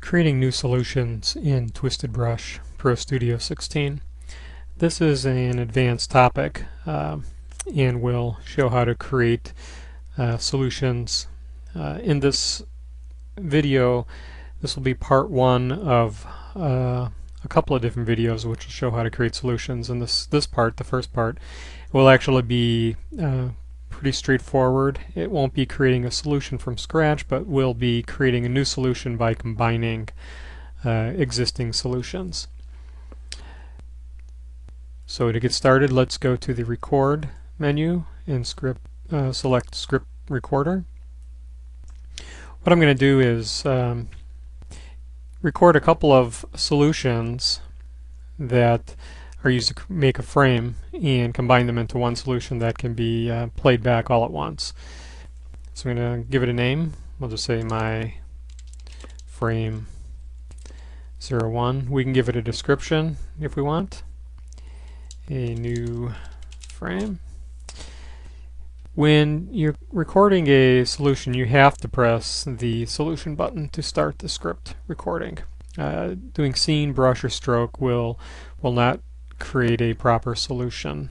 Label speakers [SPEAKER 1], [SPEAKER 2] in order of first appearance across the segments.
[SPEAKER 1] Creating new solutions in TwistedBrush Pro Studio 16. This is an advanced topic and will show how to create solutions. In this video, this will be part one of a couple of different videos which will show how to create solutions. And this part, the first part, will actually be pretty straightforward. It won't be creating a solution from scratch, but will be creating a new solution by combining existing solutions. So to get started, let's go to the Record menu and select Script Recorder. What I'm going to do is record a couple of solutions that are used to make a frame and combine them into one solution that can be played back all at once. So I'm going to give it a name. We'll just say my frame 01. We can give it a description if we want. A new frame. When you're recording a solution, you have to press the solution button to start the script recording. Doing scene, brush, or stroke will not create a proper solution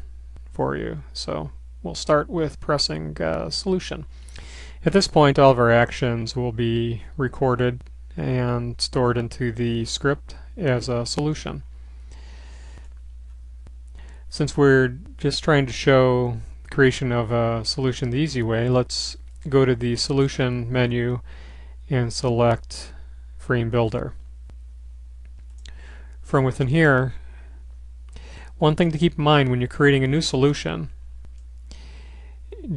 [SPEAKER 1] for you. So we'll start with pressing solution. At this point, all of our actions will be recorded and stored into the script as a solution. Since we're just trying to show the creation of a solution the easy way, let's go to the solution menu and select Frame Builder. From within here, one thing to keep in mind when you're creating a new solution,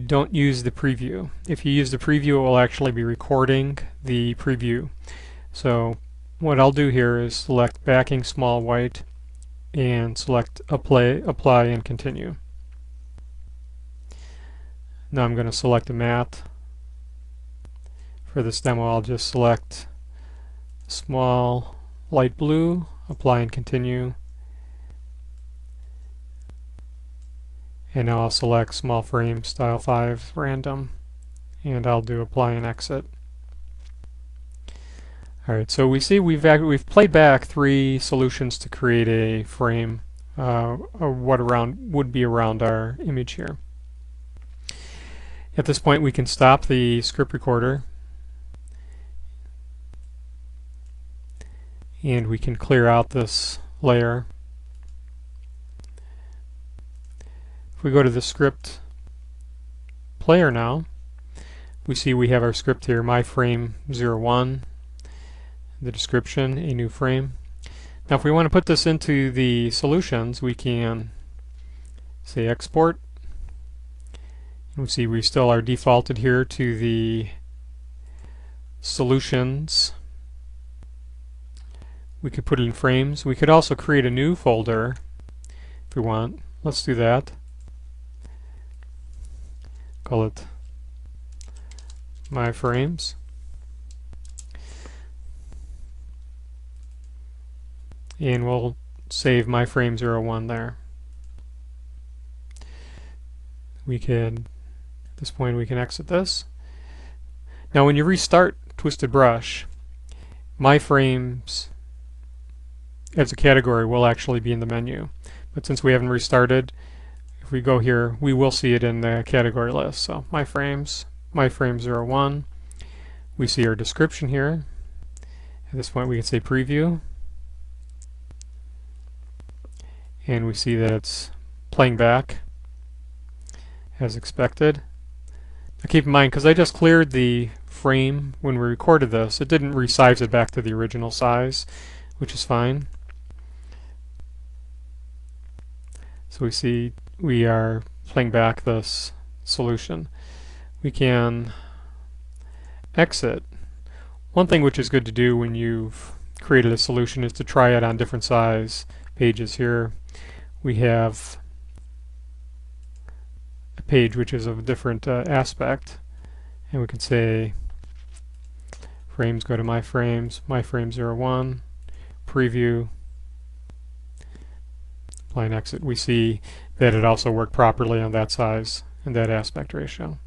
[SPEAKER 1] don't use the preview. If you use the preview, it will actually be recording the preview. So what I'll do here is select backing small white and select apply and continue. Now I'm going to select a matte. For this demo, I'll just select small light blue, apply and continue. And now I'll select small frame style 5 random, and I'll do apply and exit. Alright, so we see we've played back 3 solutions to create a frame, or what would be around our image here. At this point, we can stop the script recorder and we can clear out this layer. If we go to the script player now, we see we have our script here, my frame 01, the description, a new frame. Now if we want to put this into the solutions, we can say export. And we see we still are defaulted here to the solutions. We could put it in frames. We could also create a new folder if we want. Let's do that. Call it my frames. And we'll save my frame 01 there. We could, at this point, we can exit this. Now when you restart TwistedBrush, my frames as a category will actually be in the menu. But since we haven't restarted, if we go here, we will see it in the category list. So my frame 01. We see our description here. At this point we can say preview. And we see that it's playing back as expected. Now keep in mind, because I just cleared the frame when we recorded this, it didn't resize it back to the original size, which is fine. So we see we are playing back this solution. We can exit. One thing which is good to do when you've created a solution is to try it on different size pages. Here we have a page which is of a different aspect, and we can say frames, go to my frame 01, preview, apply and exit. We see that it also worked properly on that size and that aspect ratio.